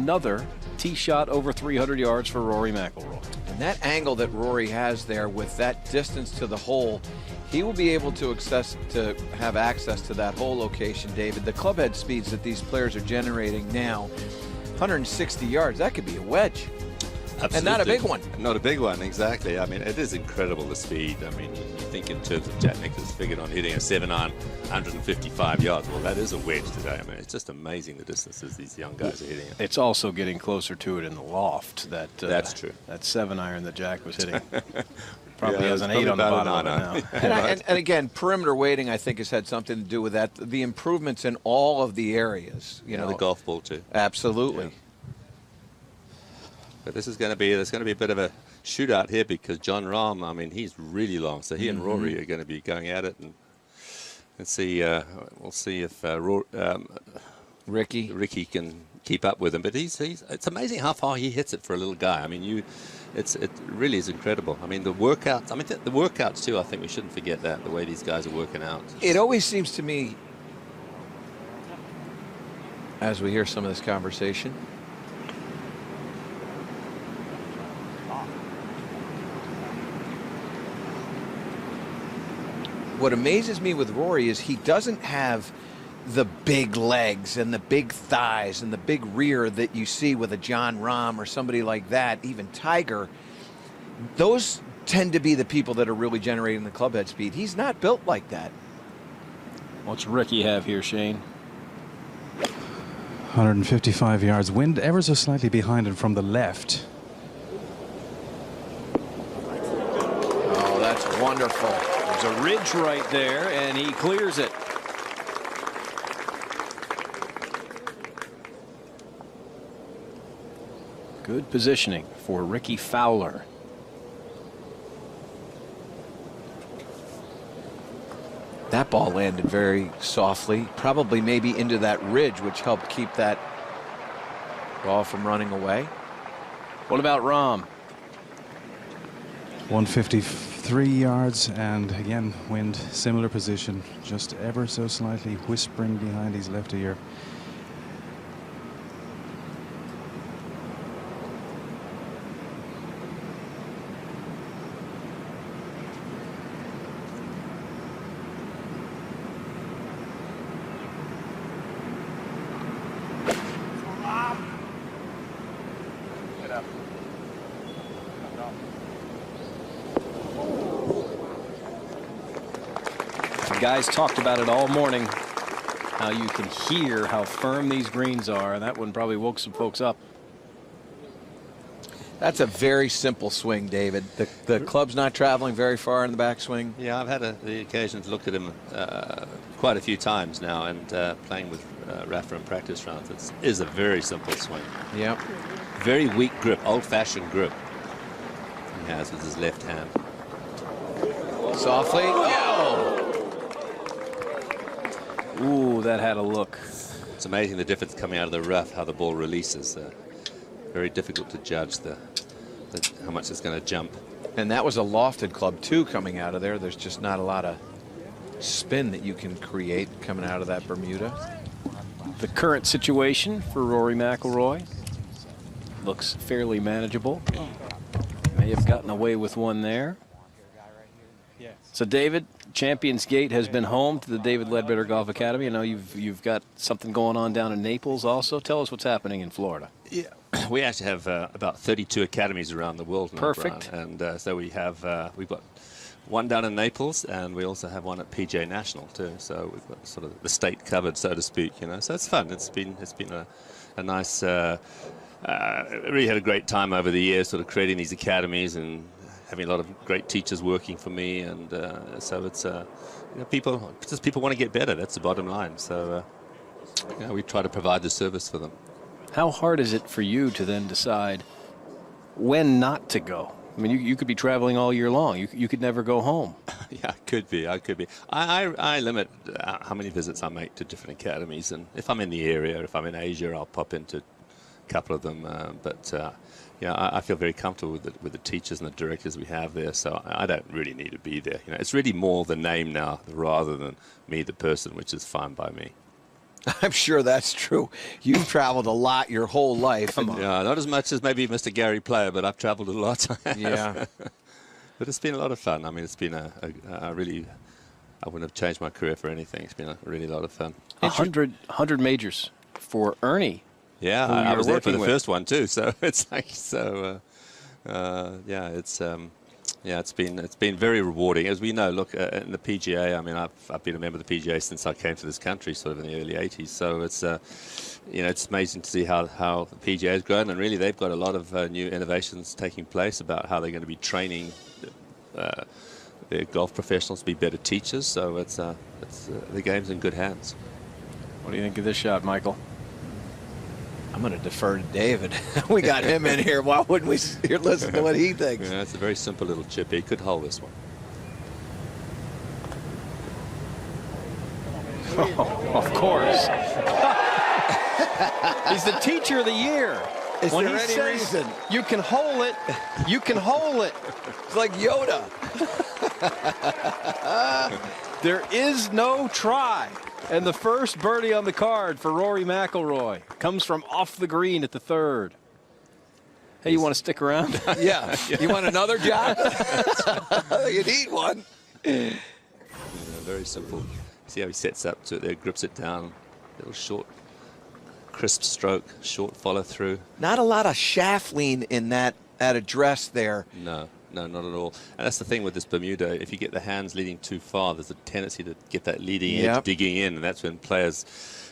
another tee shot over 300 yards for Rory McIlroy. And that angle that Rory has there with that distance to the hole, he will be able to have access to that hole location, David. The club head speeds that these players are generating now, 160 yards, that could be a wedge. Absolutely. And not a big one. Not a big one, exactly. I mean, it is incredible, the speed. I mean, you think in terms of Jack Nicklaus figured on hitting a 7-iron, 155 yards. Well, that is a wedge today. I mean, it's just amazing the distances these young guys are hitting. It's also getting closer to it in the loft. That's true. That 7-iron that Jack was hitting. Probably has an 8 probably on the bottom of it now. And again, perimeter weighting, I think, has had something to do with that. The improvements in all of the areas. You know, the golf ball, too. Absolutely. Yeah. But there's going to be a bit of a shootout here because Jon Rahm, I mean, he's really long. So he and Rory are going to be going at it, and let's see. We'll see if Rickie can keep up with him. But it's amazing how far he hits it for a little guy. I mean, it really is incredible. I mean, the workouts. I mean, the workouts too. I think we shouldn't forget that, the way these guys are working out. It always seems to me, as we hear some of this conversation, what amazes me with Rory is he doesn't have the big legs and the big thighs and the big rear that you see with a Jon Rahm or somebody like that, even Tiger. Those tend to be the people that are really generating the clubhead speed. He's not built like that. What's Rickie have here, Shane? 155 yards. Wind ever so slightly behind him from the left. Oh, that's wonderful. There's a ridge right there, and he clears it. Good positioning for Rickie Fowler. That ball landed very softly, probably maybe into that ridge, which helped keep that ball from running away. What about Rahm? 153 yards, and again, wind, similar position, just ever so slightly whispering behind his left ear. Guys talked about it all morning, how you can hear how firm these greens are, and that one probably woke some folks up. That's a very simple swing, David. The club's not traveling very far in the backswing. Yeah, I've had the occasion to look at him quite a few times now, and playing with Rafa in practice rounds. It is a very simple swing. Yep. Very weak grip, old-fashioned grip he has with his left hand. Softly. Oh! Ooh, that had a look. It's amazing the difference coming out of the rough, how the ball releases. Very difficult to judge how much it's going to jump. And that was a lofted club, too, coming out of there. There's just not a lot of spin that you can create coming out of that Bermuda. The current situation for Rory McIlroy looks fairly manageable. May have gotten away with one there. So, David, Champions Gate has been home to the David Ledbetter Golf Academy. I know you've got something going on down in Naples also. Tell us what's happening in Florida. Yeah, we actually have about 32 academies around the world now. Perfect. Brian. And so we've got one down in Naples, and we also have one at PGA National too. So we've got sort of the state covered, so to speak. You know, so it's fun. It's been a nice. Really had a great time over the years, sort of creating these academies and having a lot of great teachers working for me, and so it's people want to get better. That's the bottom line. So we try to provide the service for them. How hard is it for you to then decide when not to go? I mean, you could be traveling all year long. You could never go home. Yeah, I could be. I limit how many visits I make to different academies, and if I'm in the area, if I'm in Asia, I'll pop into a couple of them. I feel very comfortable with the teachers and the directors we have there, so I don't really need to be there. You know, it's really more the name now rather than me, the person, which is fine by me. I'm sure that's true. You've traveled a lot your whole life. Come on. Yeah, not as much as maybe Mr. Gary Player, but I've traveled a lot. Yeah. But it's been a lot of fun. I mean, it's been a really, I wouldn't have changed my career for anything. It's been a really lot of fun. 100 majors for Ernie. Yeah, who I you're was there for the working with. first one too. So it's like yeah, it's been very rewarding. As we know, look in the PGA. I mean, I've been a member of the PGA since I came to this country, sort of in the early '80s. So it's it's amazing to see how the PGA has grown, and really they've got a lot of new innovations taking place about how they're going to be training their golf professionals to be better teachers. So it's the game's in good hands. What do you think of this shot, Michael? I'm going to defer to David. We got him in here. Why wouldn't we listen to what he thinks? Yeah, it's a very simple little chip. He could hold this one. Oh, of course. He's the teacher of the year. Is When there he any says reason? you can hold it, you can hold it. It's like Yoda. There is no try. And the first birdie on the card for Rory McIlroy comes from off the green at the third. Hey, you want to stick around? Yeah. You want another job? You need one. Very simple. See how he sets up to it there, grips it down. Little short, crisp stroke, short follow through. Not a lot of shaft lean in that address there. No, not at all. And that's the thing with this Bermuda. If you get the hands leading too far, there's a tendency to get that leading edge digging in, and that's when players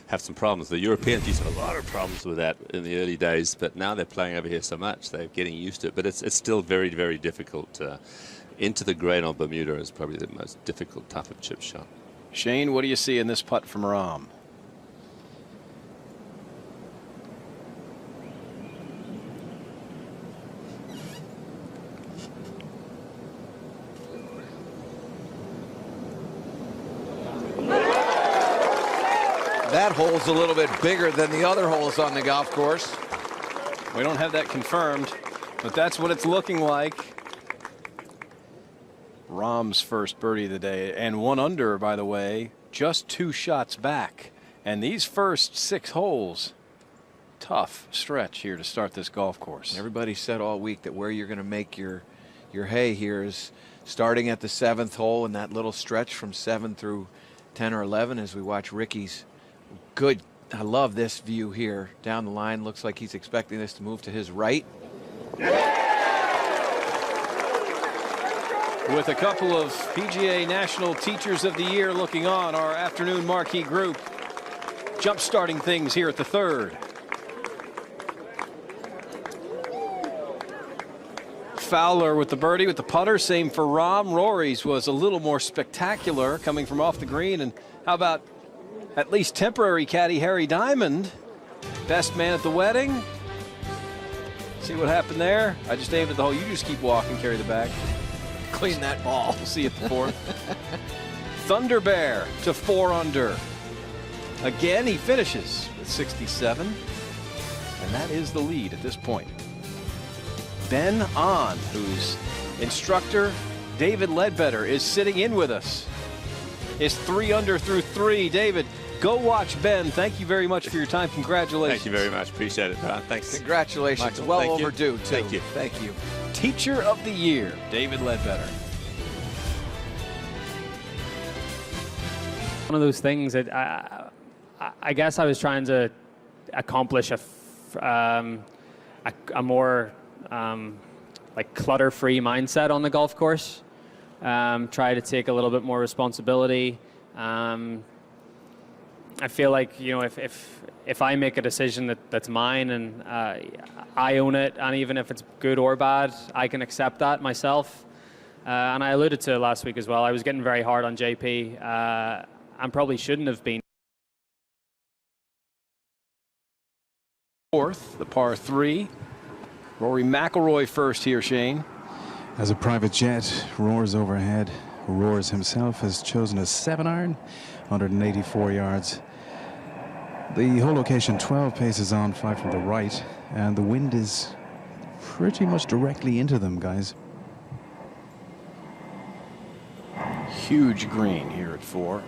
have some problems. The Europeans used to have a lot of problems with that in the early days, but now they're playing over here so much, they're getting used to it. But it's still very, very difficult. Into the grain on Bermuda is probably the most difficult type of chip shot. Shane, what do you see in this putt from Rahm? That hole's a little bit bigger than the other holes on the golf course. We don't have that confirmed, but that's what it's looking like. Rahm's first birdie of the day, and 1 under, by the way, just 2 shots back. And these first 6 holes, tough stretch here to start this golf course. Everybody said all week that where you're going to make your hay here is starting at the 7th hole and that little stretch from 7 through 10 or 11 as we watch Rickie's good. I love this view here down the line. Looks like he's expecting this to move to his right. With a couple of PGA National Teachers of the Year looking on, our afternoon marquee group jump-starting things here at the third. Fowler with the birdie with the putter. Same for Rahm. Rory's was a little more spectacular coming from off the green. And how about at least temporary caddy Harry Diamond, best man at the wedding? See what happened there? I just aimed at the hole. You just keep walking, carry the bag. Clean that ball. We'll see you at the fourth. Thunder Bear to 4 under. Again, he finishes with 67. And that is the lead at this point. Ben On, whose instructor, David Ledbetter, is sitting in with us. Is 3 under through 3. David, go watch Ben. Thank you very much for your time. Congratulations. Thank you very much. Appreciate it, Ron. Thanks. Congratulations. Michael, Well thank you. overdue, too. Thank you. Thank you. Teacher of the Year, David Ledbetter. One of those things that I guess I was trying to accomplish a more like clutter-free mindset on the golf course. Try to take a little bit more responsibility. I feel like, you know, if I make a decision that's mine and I own it, and even if it's good or bad, I can accept that myself. And I alluded to it last week as well. I was getting very hard on JP, and probably shouldn't have been. Fourth, the par 3. Rory McIlroy first here, Shane. As a private jet roars overhead, Roars himself has chosen a 7-iron, 184 yards. The hole location 12 paces on, 5 from the right, and the wind is pretty much directly into them, guys. Huge green here at 4.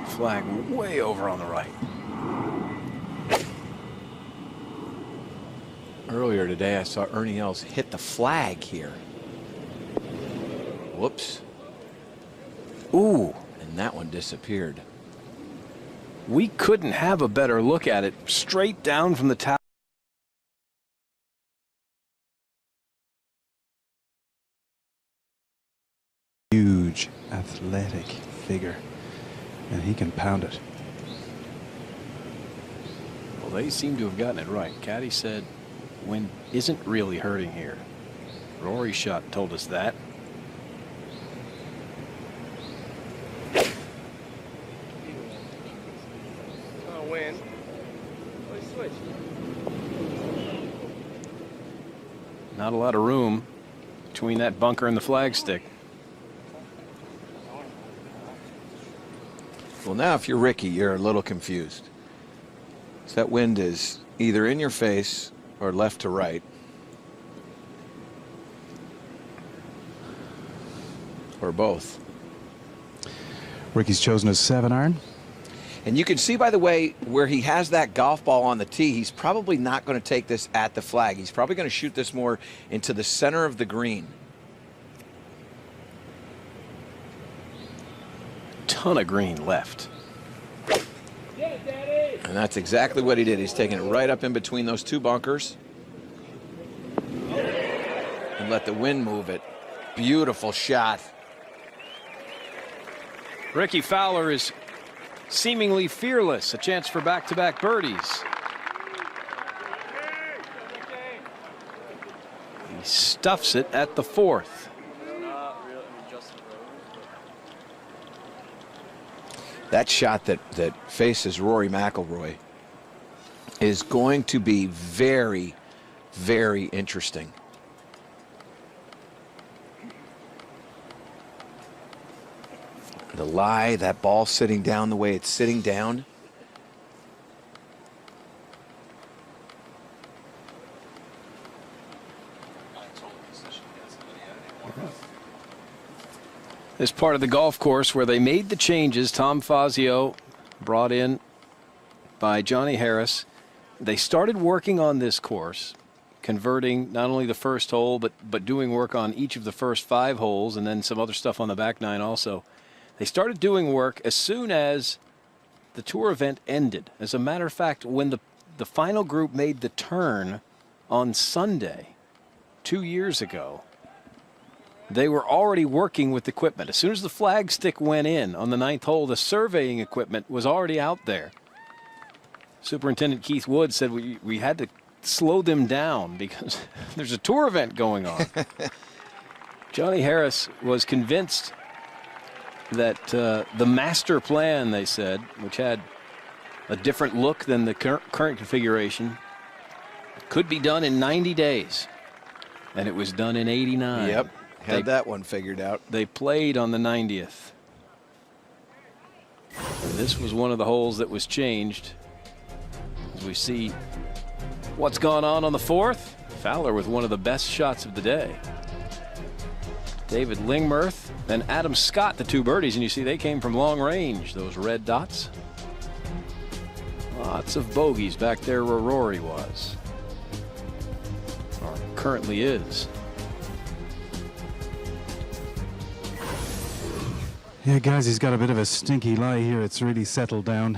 Flag way over on the right. Earlier today, I saw Ernie Els hit the flag here. Whoops. Ooh. And that one disappeared. We couldn't have a better look at it. Straight down from the top. Huge athletic figure, and he can pound it. Well, they seem to have gotten it right. Caddy said wind isn't really hurting here. Rory's shot told us that. Wind. Switch. Not a lot of room between that bunker and the flagstick. Well, now if you're Rickie, you're a little confused. So that wind is either in your face or left to right. Or both. Rickie's chosen a 7-iron. And you can see, by the way, where he has that golf ball on the tee, he's probably not going to take this at the flag. He's probably going to shoot this more into the center of the green. Ton of green left. And that's exactly what he did. He's taking it right up in between those two bunkers. And let the wind move it. Beautiful shot. Rickie Fowler is seemingly fearless. A chance for back-to-back birdies. He stuffs it at the 4th. That shot that faces Rory McIlroy is going to be very, very interesting. The lie, that ball sitting down the way it's sitting down. This part of the golf course where they made the changes. Tom Fazio, brought in by Johnny Harris. They started working on this course, converting not only the first hole, but doing work on each of the first 5 holes, and then some other stuff on the back 9 also. They started doing work as soon as the tour event ended. As a matter of fact, when the final group made the turn on Sunday 2 years ago, they were already working with equipment. As soon as the flagstick went in on the 9th hole, the surveying equipment was already out there. Superintendent Keith Wood said we had to slow them down because there's a tour event going on. Johnny Harris was convinced that the master plan, they said, which had a different look than the current configuration, could be done in 90 days. And it was done in 89. Yep. Had that one figured out. They played on the 90th. And this was one of the holes that was changed. As we see what's gone on the 4th. Fowler with one of the best shots of the day. David Lingmerth and Adam Scott, the 2 birdies, and you see they came from long range, those red dots. Lots of bogeys back there where Rory was, or currently is. Yeah, guys, he's got a bit of a stinky lie here. It's really settled down.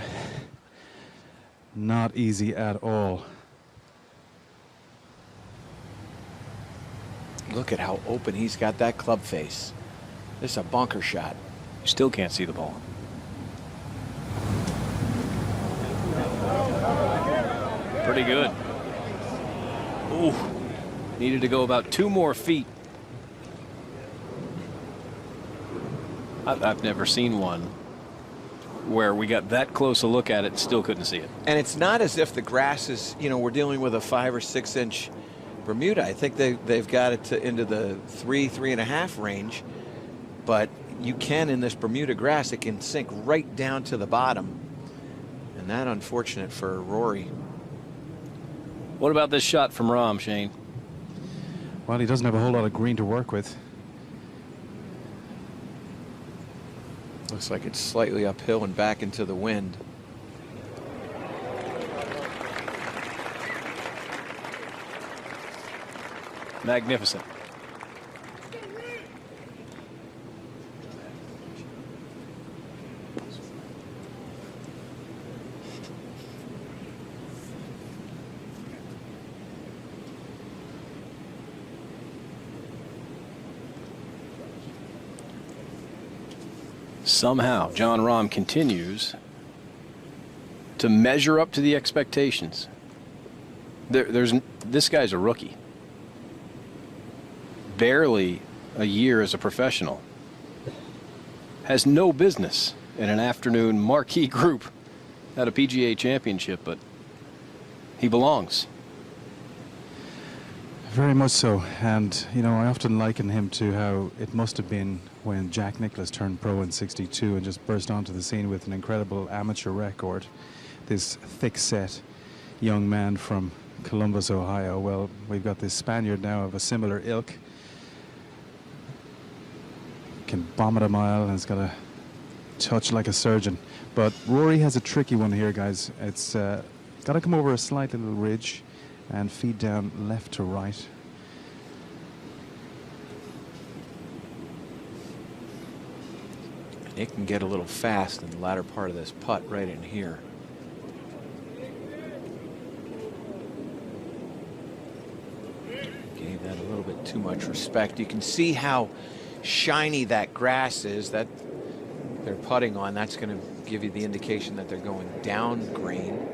Not easy at all. Look at how open he's got that club face. This is a bunker shot. Still can't see the ball. Pretty good. Ooh, needed to go about 2 more feet. I've never seen one where we got that close a look at it and still couldn't see it. And it's not as if the grass is, you know, we're dealing with a 5 or 6 inch Bermuda. I think they've got it into the 3.5 range, but you can, in this Bermuda grass, it can sink right down to the bottom, and that unfortunate for Rory. What about this shot from Rahm, Shane? Well, he doesn't have a whole lot of green to work with. Looks like it's slightly uphill and back into the wind. Magnificent. Somehow, Jon Rahm continues to measure up to the expectations. This guy's a rookie. Barely a year as a professional. Has no business in an afternoon marquee group at a PGA championship, but he belongs. Very much so. And, you know, I often liken him to how it must have been when Jack Nicklaus turned pro in '62 and just burst onto the scene with an incredible amateur record. This thick-set young man from Columbus, Ohio. Well, we've got this Spaniard now of a similar ilk. Can bomb it a mile and has got a touch like a surgeon. But Rory has a tricky one here, guys. It's got to come over a slight little ridge and feed down left to right. It can get a little fast in the latter part of this putt right in here. Gave that a little bit too much respect. You can see how shiny that grass is that they're putting on. That's going to give you the indication that they're going down green.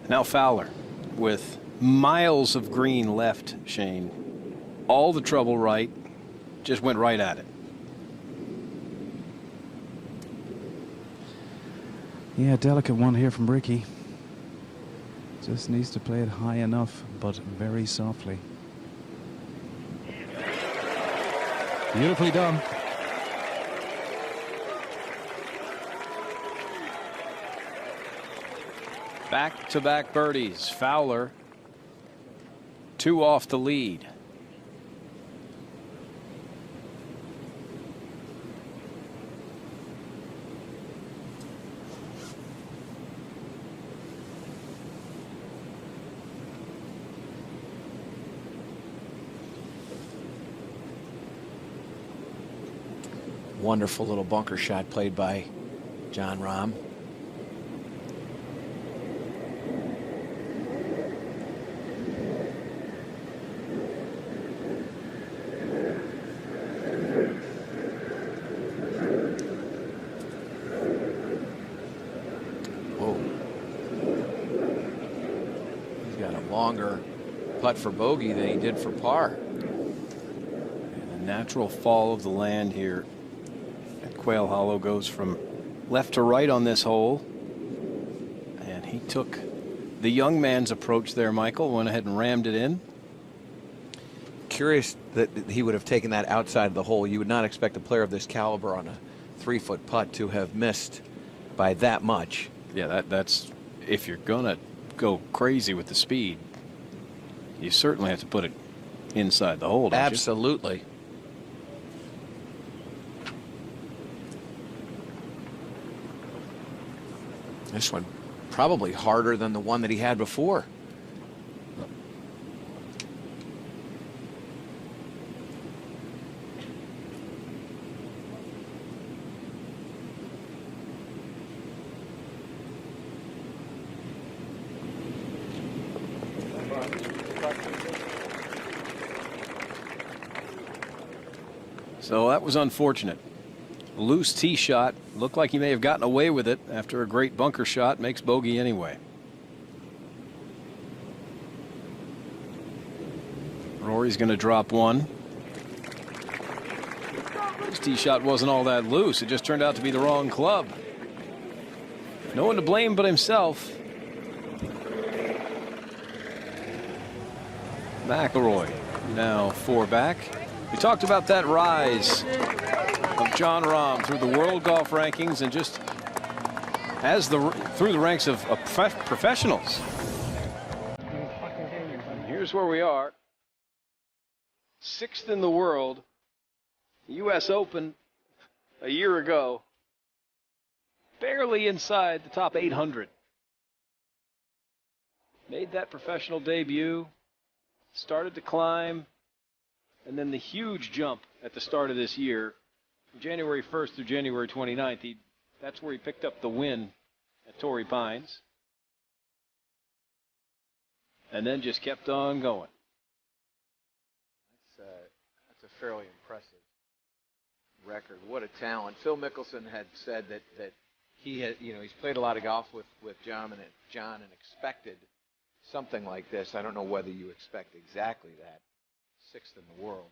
Now Fowler with miles of green left, Shane. All the trouble right, just went right at it. Yeah, delicate one here from Rickie. Just needs to play it high enough, but very softly. Beautifully done. Back-to-back birdies. Fowler, 2 off the lead. Wonderful little bunker shot played by Jon Rahm. Longer putt for bogey than he did for par. And the natural fall of the land here at Quail Hollow goes from left to right on this hole. And he took the young man's approach there, Michael. Went ahead and rammed it in. Curious that he would have taken that outside of the hole. You would not expect a player of this caliber on a 3-foot putt to have missed by that much. Yeah, that's if you're gonna go crazy with the speed, you certainly have to put it inside the hole, don't you? Absolutely. This one probably harder than the one that he had before. So that was unfortunate. Loose tee shot. Looked like he may have gotten away with it after a great bunker shot. Makes bogey anyway. Rory's going to drop one. His tee shot wasn't all that loose. It just turned out to be the wrong club. No one to blame but himself. McIlroy now 4 back. We talked about that rise of Jon Rahm through the world golf rankings and just through the ranks of professionals. Here's where we are. 6th in the world. U.S. Open a year ago. Barely inside the top 800. Made that professional debut. Started to climb. And then the huge jump at the start of this year. From January 1st through January 29th. That's where he picked up the win at Torrey Pines. And then just kept on going. That's a fairly impressive record. What a talent. Phil Mickelson had said that he had, he's played a lot of golf with Jon and expected something like this. I don't know whether you expect exactly that. 6th in the world.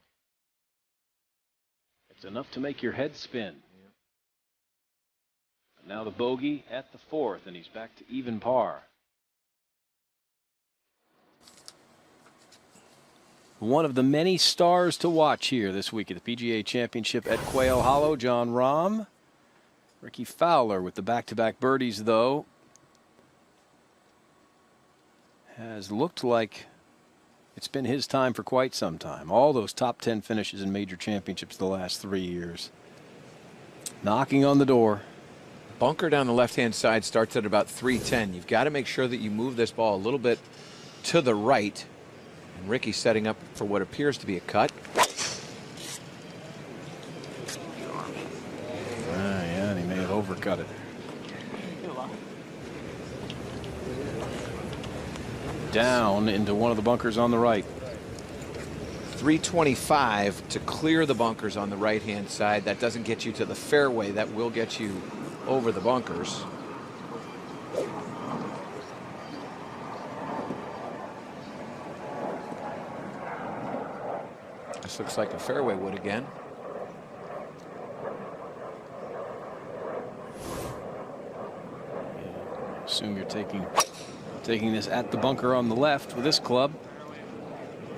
It's enough to make your head spin. Yeah. Now the bogey at the 4th, and he's back to even par. One of the many stars to watch here this week at the PGA Championship at Quail Hollow, Jon Rahm. Rickie Fowler with the back-to-back birdies, though, has looked like it's been his time for quite some time. All those top 10 finishes in major championships the last 3 years. Knocking on the door. Bunker down the left-hand side starts at about 310. You've got to make sure that you move this ball a little bit to the right. And Rickie setting up for what appears to be a cut. Yeah, and he may have overcut it. Down into one of the bunkers on the right. 325 to clear the bunkers on the right-hand side. That doesn't get you to the fairway. That will get you over the bunkers. This looks like a fairway wood again. Assume you're taking this at the bunker on the left with this club,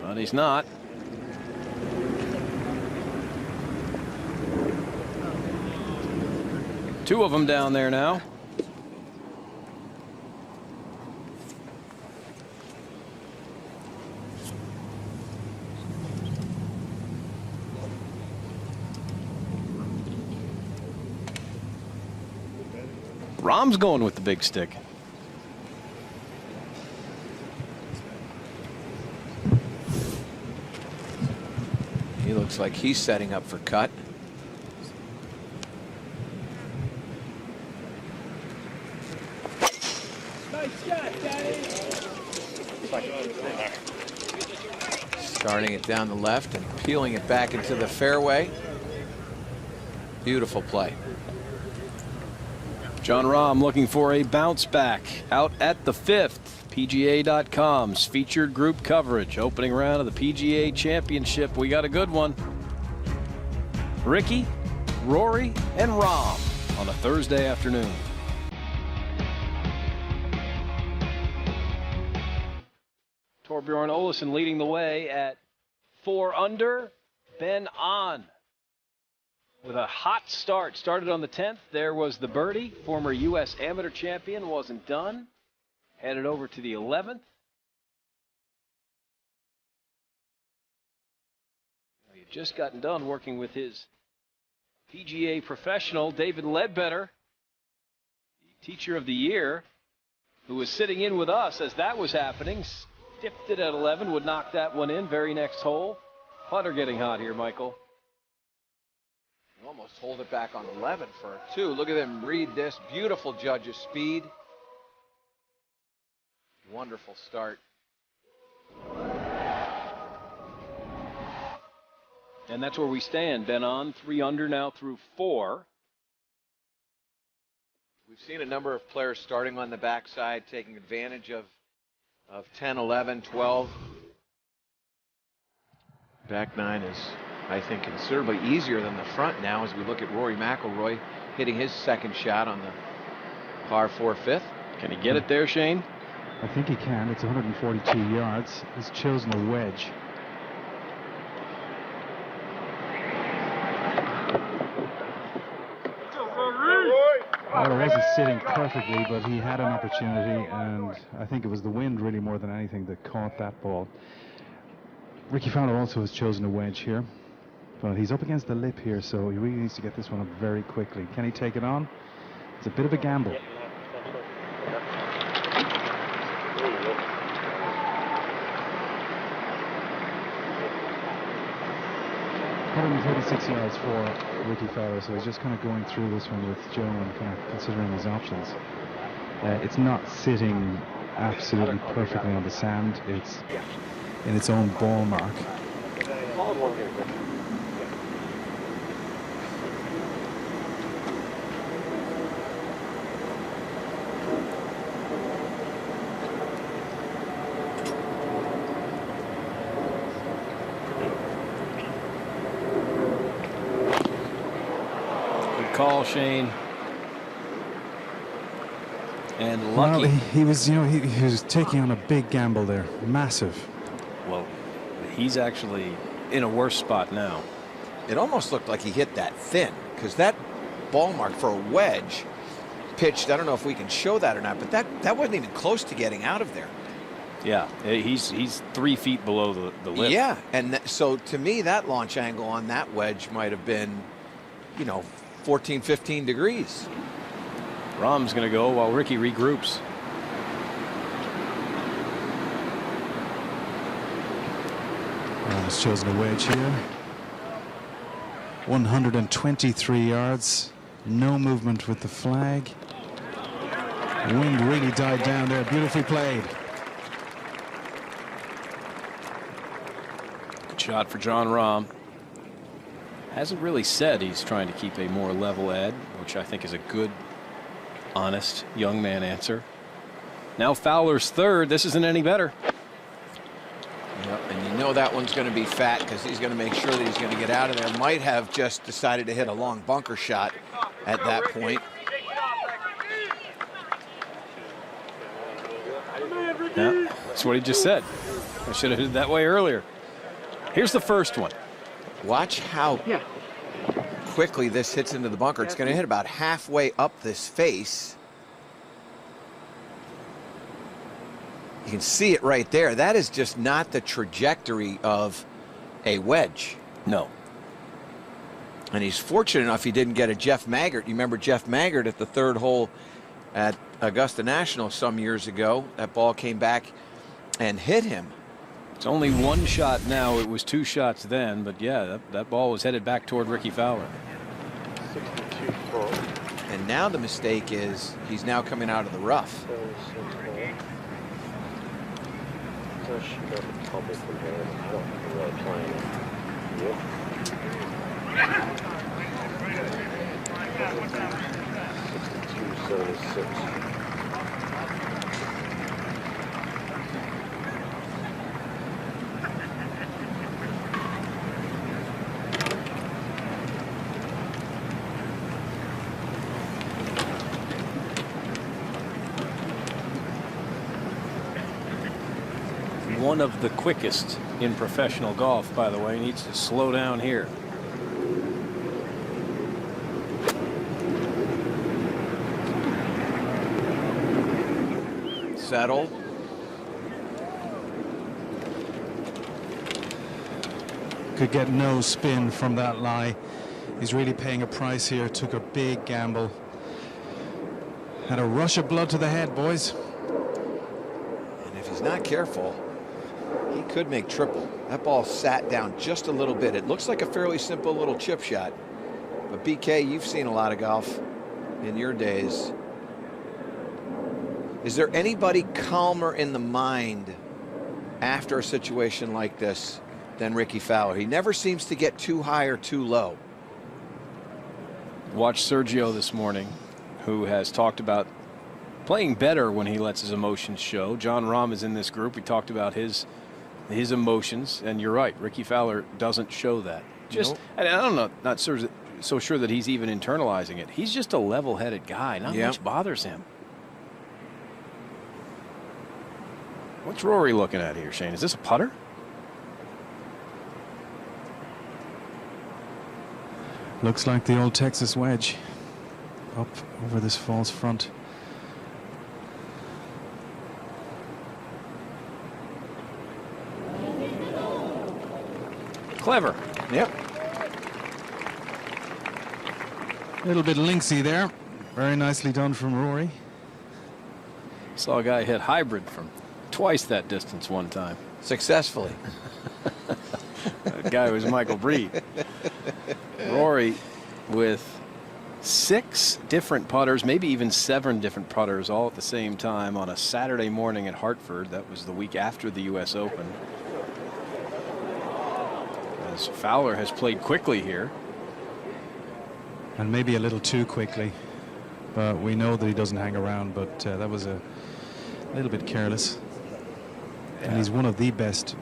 but he's not. Two of them down there now. Rahm's going with the big stick. He looks like he's setting up for cut. Nice shot, Daddy. Starting it down the left and peeling it back into the fairway. Beautiful play. Jon Rahm looking for a bounce back out at the 5th. PGA.com's featured group coverage. Opening round of the PGA Championship. We got a good one. Rickie, Rory, and Rahm on a Thursday afternoon. Torbjorn Olesen leading the way at 4 under. Ben on with a hot start. Started on the 10th. There was the birdie. Former U.S. amateur champion wasn't done. Headed over to the 11th. He had just gotten done working with his PGA professional, David Ledbetter, the teacher of the year, who was sitting in with us as that was happening. Stiffed it at 11, would knock that one in. Very next hole. Putter getting hot here, Michael. Almost hold it back on 11 for a 2. Look at them read this. Beautiful judge of speed. Wonderful start. And that's where we stand. Ben on 3 under now through 4. We've seen a number of players starting on the backside, taking advantage of 10, 11, 12. Back 9 is, I think, considerably easier than the front now as we look at Rory McIlroy hitting his second shot on the par 4 5th. Can he get it there, Shane? I think he can. It's 142 yards. He's chosen a wedge. sitting perfectly, but he had an opportunity, and I think it was the wind really more than anything that caught that ball. Rickie Fowler also has chosen a wedge here, but he's up against the lip here, so he really needs to get this one up very quickly. Can he take it on? It's a bit of a gamble. 136 yards for Rickie Fowler, so he's just kind of going through this one with Joe and kind of considering his options. It's not sitting absolutely perfectly on the sand. It's in its own ball mark. Call, Shane. And lucky. Well, he was, you know, he was taking on a big gamble there, massive. Well, he's actually in a worse spot now. It almost looked like he hit that thin, because that ball mark for a wedge pitched, I don't know if we can show that or not, but that wasn't even close to getting out of there. Yeah, he's 3 feet below the lip. Yeah, and so to me, that launch angle on that wedge might have been, you know, 14, 15 degrees. Rahm's going to go while Rickie regroups. Rahm's chosen a wedge here. 123 yards. No movement with the flag. Wind really died down there. Beautifully played. Good shot for Jon Rahm. Hasn't really said he's trying to keep a more level ed, which I think is a good, honest young man answer. Now Fowler's third. This isn't any better. Yep, and you know that one's going to be fat because he's going to make sure that he's going to get out of there. Might have just decided to hit a long bunker shot at that point. Yeah, that's what he just said. I should have hit it that way earlier. Here's the first one. Watch how quickly this hits into the bunker. It's going to hit about halfway up this face. You can see it right there. That is just not the trajectory of a wedge. No. And he's fortunate enough he didn't get a Jeff Maggart. You remember Jeff Maggart at the third hole at Augusta National some years ago. That ball came back and hit him. It's only one shot now. It was 2 shots then, but yeah, that ball was headed back toward Rickie Fowler. 62 full. And now the mistake is he's now coming out of the rough. 76. One of the quickest in professional golf, by the way. Needs to slow down here. Settle. Could get no spin from that lie. He's really paying a price here. Took a big gamble. Had a rush of blood to the head, boys. And if he's not careful, he could make triple. That ball sat down just a little bit. It looks like a fairly simple little chip shot. But BK, you've seen a lot of golf in your days. Is there anybody calmer in the mind after a situation like this than Rickie Fowler? He never seems to get too high or too low. Watch Sergio this morning, who has talked about playing better when he lets his emotions show. Jon Rahm is in this group. We talked about his emotions, and you're right. Rickie Fowler doesn't show that. Just, and I don't know, not so sure that he's even internalizing it. He's just a level-headed guy. Not much bothers him. What's Rory looking at here, Shane? Is this a putter? Looks like the old Texas wedge. up over this false front. Clever. Yep. A little bit linksy there. Very nicely done from Rory. Saw a guy hit hybrid from twice that distance one time. Successfully. That guy was Michael Breed. Rory with 6 different putters, maybe even 7 different putters, all at the same time on a Saturday morning at Hartford. That was the week after the U.S. Open. As Fowler has played quickly here. And maybe a little too quickly. But we know that he doesn't hang around, but that was a little bit careless. Yeah. And he's one of the best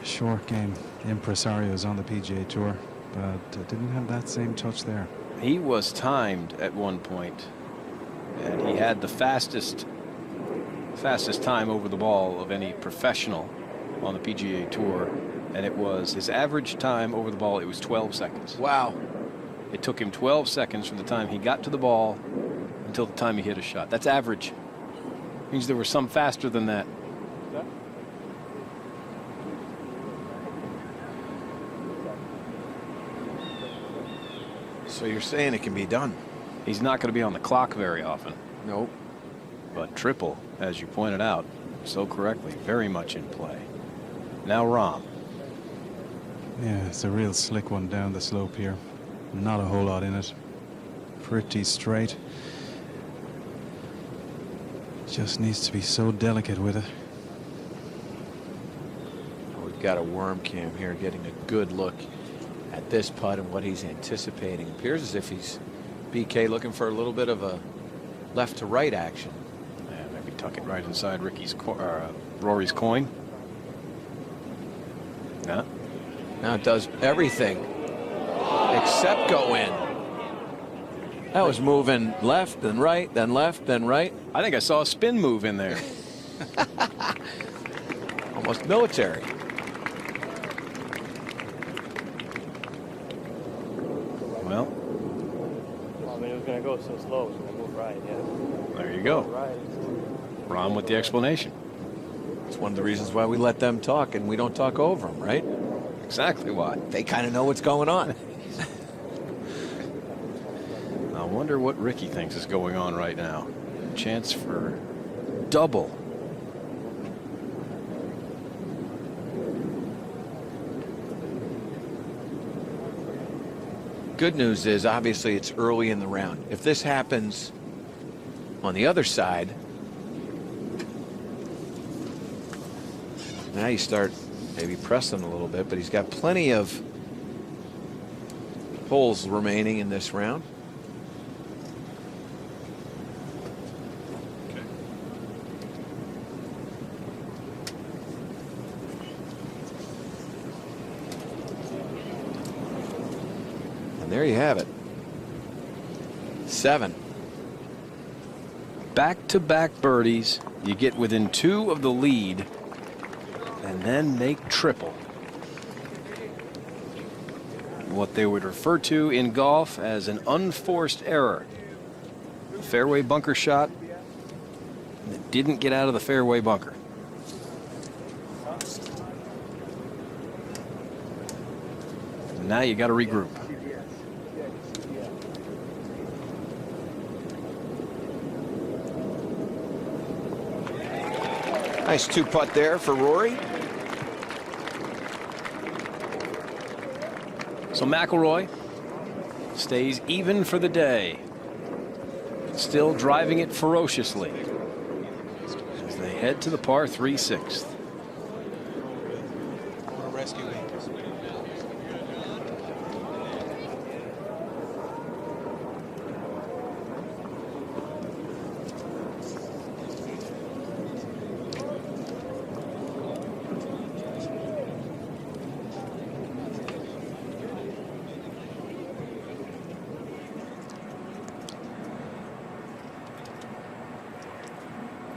short game impresarios on the PGA Tour, but didn't have that same touch there. He was timed at one point, and he had the fastest time over the ball of any professional on the PGA Tour, and it was his average time over the ball. It was 12 seconds. Wow. It took him 12 seconds from the time he got to the ball until the time he hit a shot. That's average. Means there were some faster than that. So you're saying it can be done? He's not going to be on the clock very often. Nope. But triple, as you pointed out so correctly, very much in play. Now Rahm. Yeah, it's a real slick one down the slope here. Not a whole lot in it. Pretty straight. Just needs to be so delicate with it. We've got a worm cam here getting a good look at this putt and what he's anticipating. It appears as if he's BK looking for a little bit of a left to right action. Yeah, maybe tuck it right inside Rory's coin. Yeah. Now it does everything except go in. That was moving left and right, then left, then right. I think I saw a spin move in there. Almost military. Well, I mean, it was going to go so slow, so we'll move right, yeah. there you go. Right. Rahm with the explanation. It's one of the reasons why we let them talk and we don't talk over them, right? Exactly why. They kind of know what's going on. I wonder what Rickie thinks is going on right now. Chance for double. Good news is, obviously, it's early in the round. If this happens on the other side, now you start maybe pressing a little bit, but he's got plenty of holes remaining in this round. There you have it. 7. Back-to-back birdies. You get within 2 of the lead and then make triple. What they would refer to in golf as an unforced error. Fairway bunker shot that didn't get out of the fairway bunker. Now you got to regroup. Nice 2-putt there for Rory. So McIlroy stays even for the day. Still driving it ferociously as they head to the par 3 6th.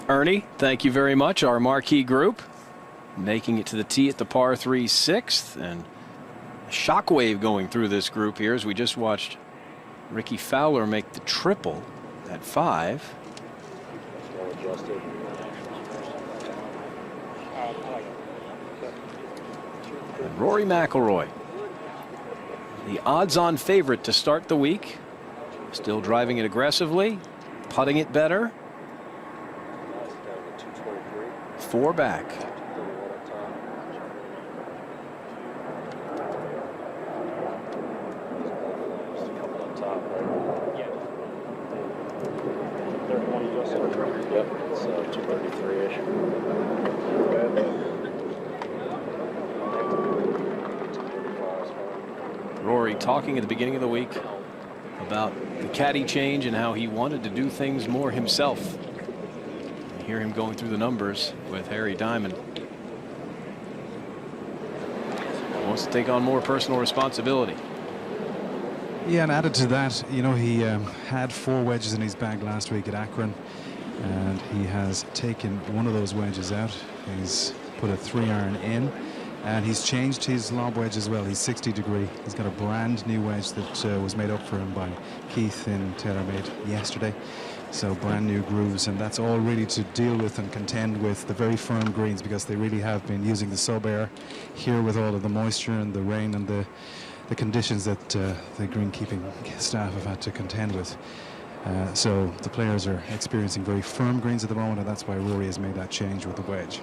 Ernie, thank you very much. Our marquee group making it to the tee at the par 3 6th, and a shockwave going through this group here as we just watched Rickie Fowler make the triple at 5. And Rory McIlroy, the odds-on favorite to start the week, still driving it aggressively, putting it better. 4 back. Yep, it's 233-ish. Rory talking at the beginning of the week about the caddy change and how he wanted to do things more himself. You hear him going through the numbers with Harry Diamond. He wants to take on more personal responsibility. Yeah, and added to that, you know, he had 4 wedges in his bag last week at Akron, and he has taken one of those wedges out. He's put a 3-iron in, and he's changed his lob wedge as well. He's 60 degree. He's got a brand new wedge that was made up for him by Keith in TaylorMade yesterday. So brand new grooves, and that's all really to deal with and contend with the very firm greens, because they really have been using the sub air here with all of the moisture and the rain and the conditions that the greenkeeping staff have had to contend with. So the players are experiencing very firm greens at the moment, and that's why Rory has made that change with the wedge.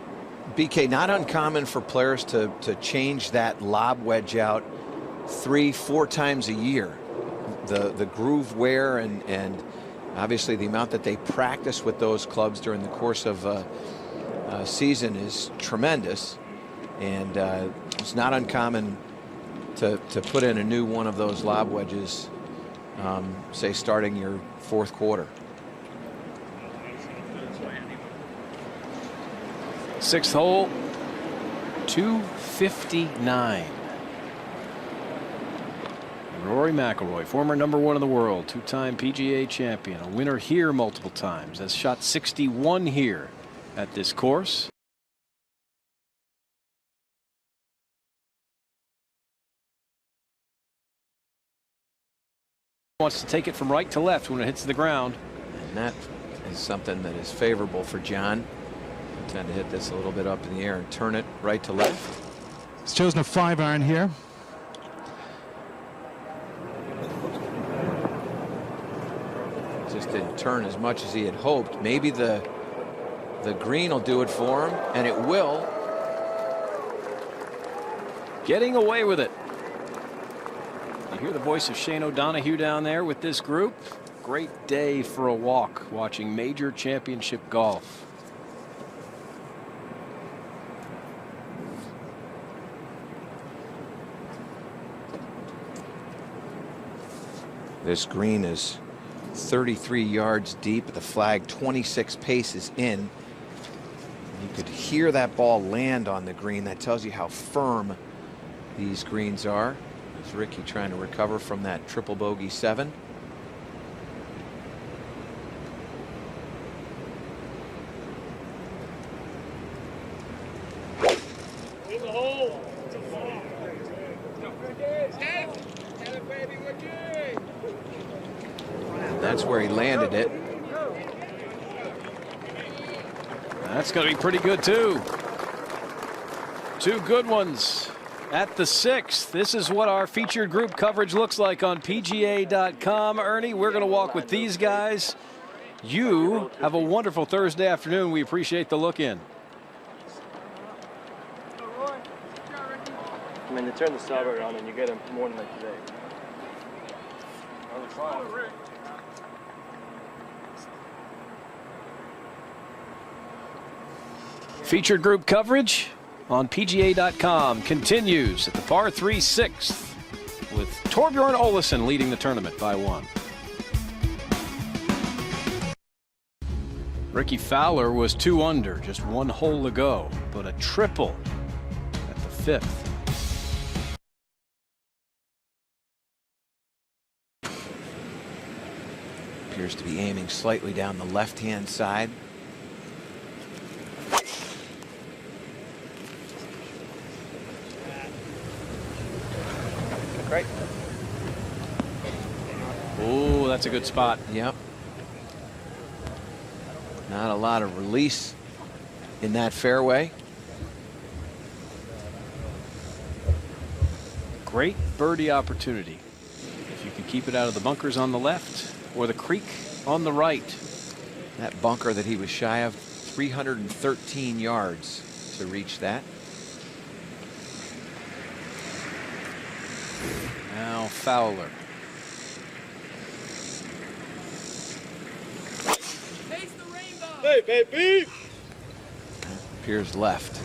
BK, not uncommon for players to change that lob wedge out 3-4 times a year. The groove wear and obviously the amount that they practice with those clubs during the course of a season is tremendous, and it's not uncommon to put in a new one of those lob wedges, say starting your 4th quarter. 6th hole, 259. Rory McIlroy, former #1 in the world, 2-time PGA champion, a winner here multiple times, has shot 61 here at this course. Wants to take it from right to left when it hits the ground. And that is something that is favorable for John. I tend to hit this a little bit up in the air and turn it right to left. He's chosen a 5-iron here. Just didn't turn as much as he had hoped. Maybe the green will do it for him, and it will. Getting away with it. You hear the voice of Shane O'Donohue down there with this group. Great day for a walk watching major championship golf. This green is 33 yards deep, the flag 26 paces in. You could hear that ball land on the green. That tells you how firm these greens are. There's Rickie trying to recover from that triple bogey 7. In the hole. That's where he landed it. That's going to be pretty good too. 2 good ones at the 6th. This is what our featured group coverage looks like on PGA.com. Ernie, we're going to walk with these guys. You have a wonderful Thursday afternoon. We appreciate the look in. I mean, they turn the starboard on and you get them more than like today. Featured group coverage on PGA.com continues at the par 3 6th with Torbjorn Olesen leading the tournament by 1. Rickie Fowler was 2 under, just 1 hole to go, but a triple at the 5th. Appears to be aiming slightly down the left-hand side. Great. Oh, that's a good spot. Yep. Not a lot of release in that fairway. Great birdie opportunity. If you can keep it out of the bunkers on the left or the creek on the right. That bunker that he was shy of, 313 yards to reach that. Now Fowler. Hey, baby! Appears left.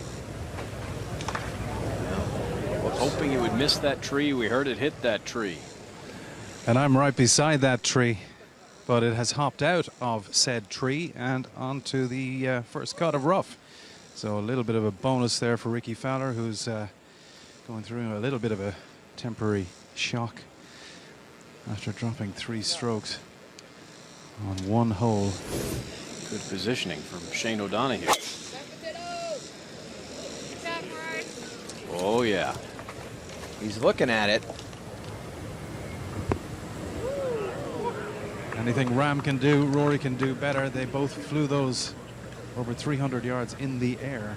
Hoping he would miss that tree. We heard it hit that tree. And I'm right beside that tree, but it has hopped out of said tree and onto the first cut of rough. So a little bit of a bonus there for Rickie Fowler, who's going through a little bit of a temporary shock after dropping 3 strokes on one hole. Good positioning from Shane O'Donoghue. Oh, yeah. He's looking at it. Anything Rahm can do, Rory can do better. They both flew those over 300 yards in the air.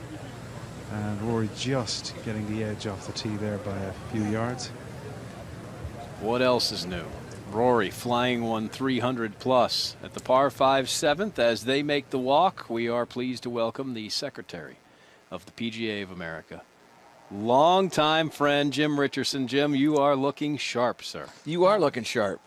And Rory just getting the edge off the tee there by a few yards. What else is new? Rory flying one 300 plus at the par 5 7th. As they make the walk, we are pleased to welcome the Secretary of the PGA of America, longtime friend Jim Richardson. Jim, you are looking sharp, sir. You are looking sharp.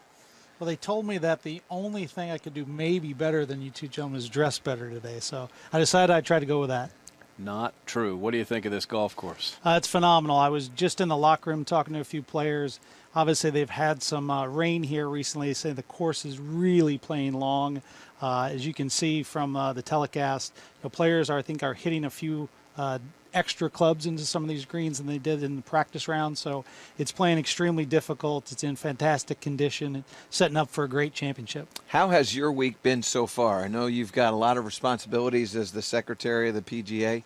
Well, they told me that the only thing I could do maybe better than you two gentlemen is dress better today, so I decided I'd try to go with that. Not true. What do you think of this golf course? It's phenomenal. I was just in the locker room talking to a few players. Obviously, they've had some rain here recently. They say the course is really playing long. As you can see from the telecast, players I think are hitting a few extra clubs into some of these greens than they did in the practice round. So it's playing extremely difficult. It's in fantastic condition, setting up for a great championship. How has your week been so far? I know you've got a lot of responsibilities as the Secretary of the PGA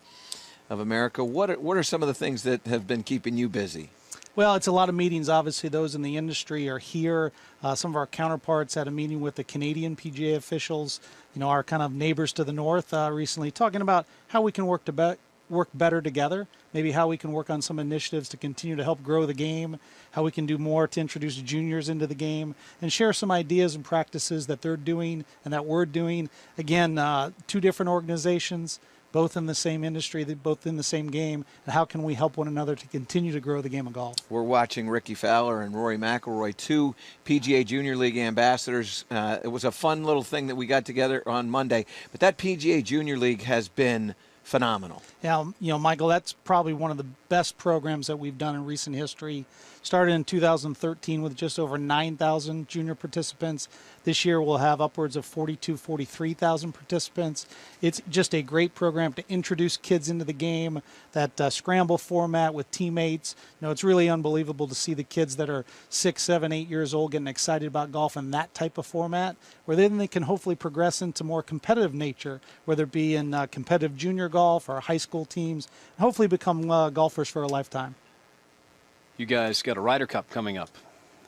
of America. What are some of the things that have been keeping you busy? Well, it's a lot of meetings. Obviously, those in the industry are here. Some of our counterparts had a meeting with the Canadian PGA officials, our kind of neighbors to the north recently, talking about how we can work better together, maybe how we can work on some initiatives to continue to help grow the game, how we can do more to introduce juniors into the game, and share some ideas and practices that they're doing and that we're doing. Again, 2 different organizations, both in the same industry, both in the same game, and how can we help one another to continue to grow the game of golf? We're watching Rickie Fowler and Rory McIlroy, 2 PGA Junior League ambassadors. It was a fun little thing that we got together on Monday, but that PGA Junior League has been phenomenal. Yeah, Michael, that's probably one of the best programs that we've done in recent history. Started in 2013 with just over 9,000 junior participants. This year we'll have upwards of 43,000 participants. It's just a great program to introduce kids into the game, that scramble format with teammates. It's really unbelievable to see the kids that are 6, 7, 8 years old getting excited about golf in that type of format, where then they can hopefully progress into more competitive nature, whether it be in competitive junior golf or high school teams, and hopefully become golfers for a lifetime. You guys got a Ryder Cup coming up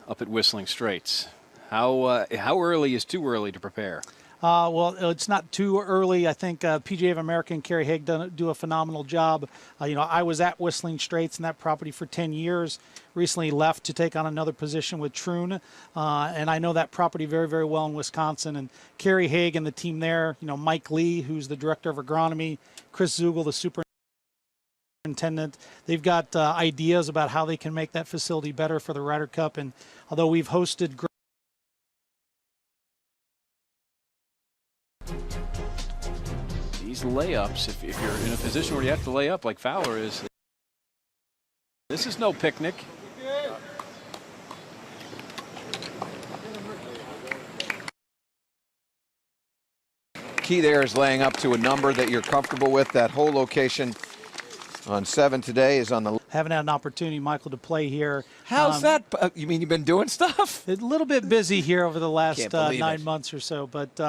at Whistling Straits. How early is too early to prepare? Well, it's not too early. I think PGA of America and Kerry Haig do a phenomenal job. I was at Whistling Straits and that property for 10 years. Recently left to take on another position with Troon, and I know that property very, very well in Wisconsin. And Kerry Haig and the team there, Mike Lee, who's the director of agronomy, Chris Zugel, the superintendent, they've got ideas about how they can make that facility better for the Ryder Cup. And although we've hosted these layups, if you're in a position where you have to lay up like Fowler is, this is no picnic. Key there is laying up to a number that you're comfortable with. That whole location on 7 today is on the... Haven't had an opportunity, Michael, to play here. How's that? You mean you've been doing stuff? A little bit busy here over the last 9 months or so, but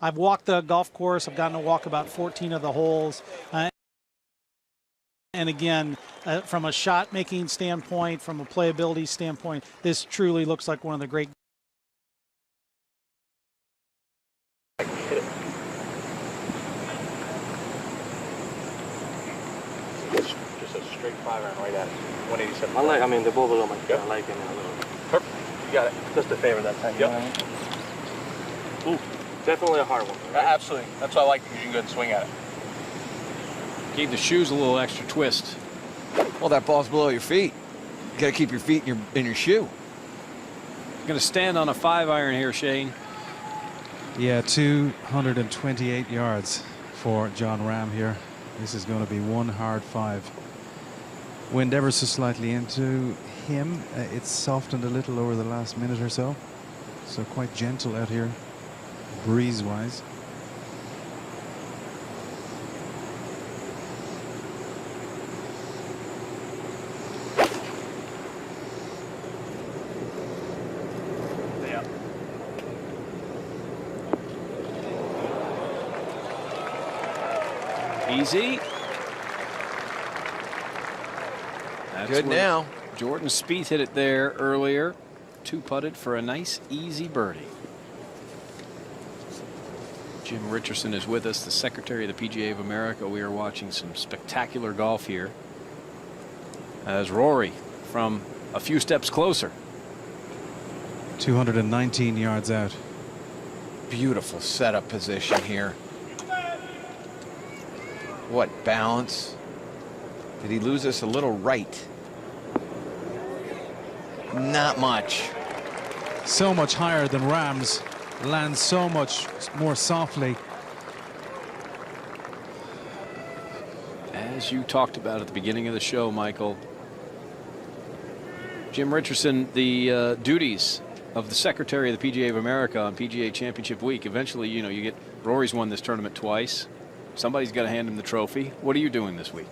I've walked the golf course. I've gotten to walk about 14 of the holes. And again, from a shot-making standpoint, from a playability standpoint, this truly looks like one of the great straight 5-iron right at it. 187. I mean, they're both below my feet. I like him a little. Perfect. You got it. Just a favor that time. Yep. Ooh, definitely a hard one. Right? Absolutely. That's why I like it, because you can go and swing at it. Gave the shoes a little extra twist. Well, that ball's below your feet. You got to keep your feet in your shoe. Going to stand on a 5-iron here, Shane. Yeah, 228 yards for Jon Rahm here. This is going to be one hard 5. Wind ever so slightly into him. It's softened a little over the last minute or so. So quite gentle out here, breeze-wise. Easy. That's Good now. Jordan Spieth hit it there earlier. 2-putted for a nice, easy birdie. Jim Richardson is with us, the Secretary of the PGA of America. We are watching some spectacular golf here as Rory from a few steps closer. 219 yards out. Beautiful setup position here. What balance? Did he lose us a little right? Not much. So much higher than Rahm's. Lands so much more softly. As you talked about at the beginning of the show, Michael, Jim Richardson, the duties of the Secretary of the PGA of America on PGA Championship Week. Eventually, you know, you get Rory's won this tournament twice. Somebody's got to hand him the trophy. What are you doing this week?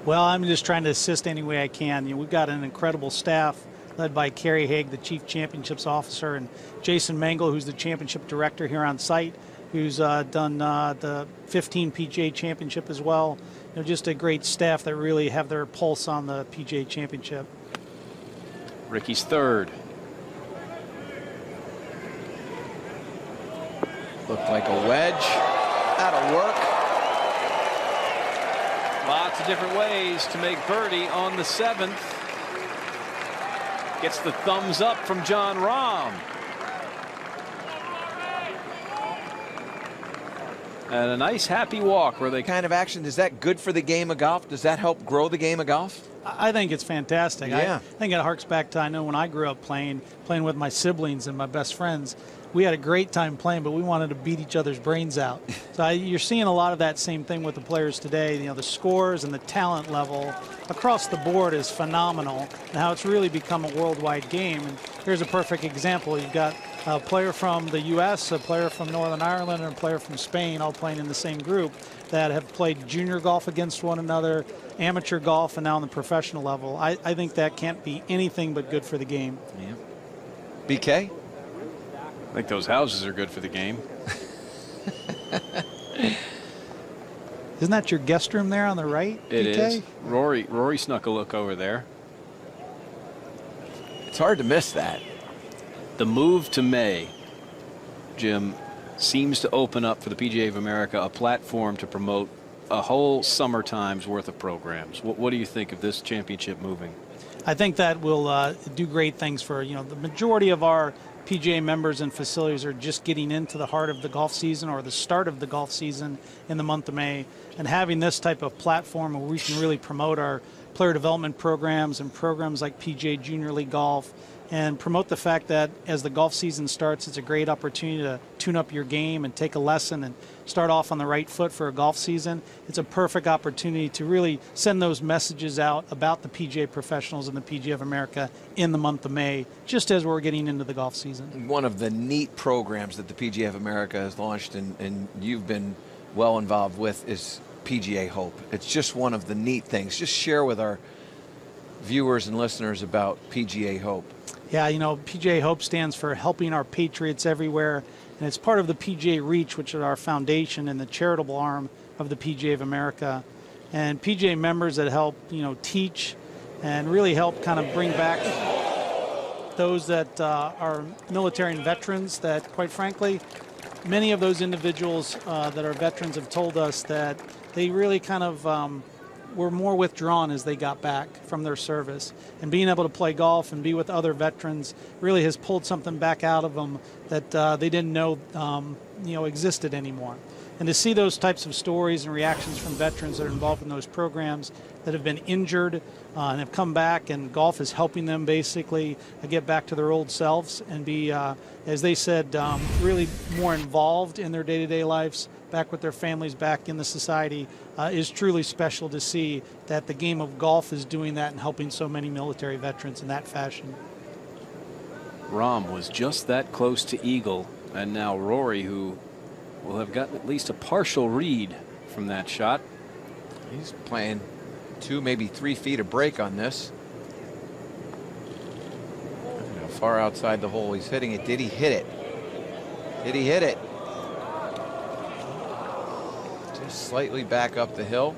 Well, I'm just trying to assist any way I can. You know, we've got an incredible staff led by Kerry Haig, the Chief Championships Officer, and Jason Mangle, who's the Championship Director here on site, who's done the 15 PGA Championship as well. You know, just a great staff that really have their pulse on the PGA Championship. Rickie's third. Looked like a wedge. That'll work. Lots of different ways to make birdie on the 7th. Gets the thumbs up from Jon Rahm. And a nice happy walk where they Kind of action, is that good for the game of golf? Does that help grow the game of golf? I think it's fantastic. Yeah. I think it harks back to, I know when I grew up playing with my siblings and my best friends, we had a great time playing, but we wanted to beat each other's brains out. So you're seeing a lot of that same thing with the players today. You know, the scores and the talent level across the board is phenomenal, and how it's really become a worldwide game. And here's a perfect example. You've got a player from the U.S., a player from Northern Ireland, and a player from Spain all playing in the same group that have played junior golf against one another, amateur golf, and now on the professional level. I think that can't be anything but good for the game. Yeah. BK? I think those houses are good for the game. Isn't that your guest room there on the right, It BK? is. Rory snuck a look over there. It's hard to miss that. The move to May, Jim, seems to open up for the PGA of America a platform to promote a whole summertime's worth of programs. What do you think of this championship moving? I think that will do great things for, you know, the majority of our PGA members and facilities are just getting into the heart of the golf season or the start of the golf season in the month of May. And having this type of platform where we can really promote our player development programs and programs like PGA Junior League Golf, and promote the fact that as the golf season starts, it's a great opportunity to tune up your game and take a lesson and start off on the right foot for a golf season. It's a perfect opportunity to really send those messages out about the PGA professionals and the PGA of America in the month of May, just as we're getting into the golf season. One of the neat programs that the PGA of America has launched and you've been well involved with is PGA Hope. It's just one of the neat things. Just share with our viewers and listeners about PGA Hope. Yeah, you know, PGA Hope stands for Helping Our Patriots Everywhere, and it's part of the PGA Reach, which is our foundation and the charitable arm of the PGA of America. And PGA members that help, you know, teach and really help kind of bring back those that are military and veterans that, quite frankly, many of those individuals that are veterans have told us that they really kind of were more withdrawn as they got back from their service. And being able to play golf and be with other veterans really has pulled something back out of them that they didn't know, existed anymore. And to see those types of stories and reactions from veterans that are involved in those programs that have been injured and have come back, and golf is helping them basically get back to their old selves and be, as they said, really more involved in their day-to-day lives, back with their families, back in the society, is truly special to see that the game of golf is doing that and helping so many military veterans in that fashion. Rahm was just that close to eagle, and now Rory, who will have gotten at least a partial read from that shot. He's playing 2, maybe 3 feet of break on this. Far outside the hole, he's hitting it. Did he hit it? Did he hit it? Just slightly back up the hill.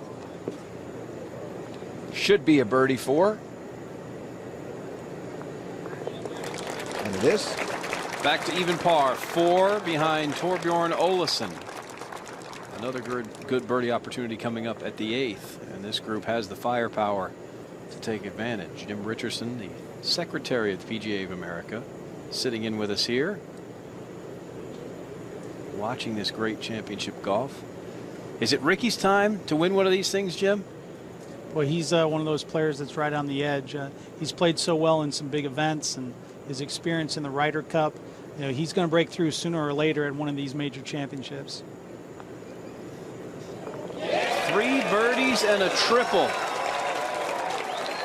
Should be a birdie 4. And it is. Back to even par, 4 behind Torbjorn Olesen. Another good birdie opportunity coming up at the 8th, and this group has the firepower to take advantage. Jim Richardson, the secretary of the PGA of America, sitting in with us here, watching this great championship golf. Is it Rickie's time to win one of these things, Jim? Well, he's one of those players that's right on the edge. He's played so well in some big events, and his experience in the Ryder Cup, he's going to break through sooner or later at one of these major championships. 3 birdies and a triple.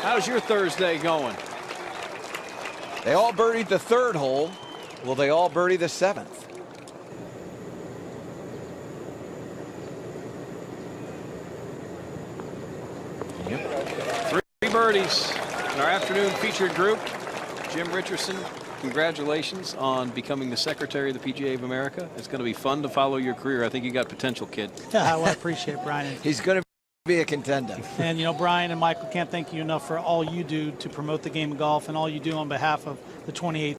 How's your Thursday going? They all birdied the 3rd hole. Will they all birdie the 7th? Yep. 3 birdies in our afternoon featured group. Jim Richardson, congratulations on becoming the secretary of the PGA of America. It's going to be fun to follow your career. I think you got potential, kid. Well, I appreciate it, Brian. He's going to be a contender. And, Brian and Michael, can't thank you enough for all you do to promote the game of golf and all you do on behalf of the 28th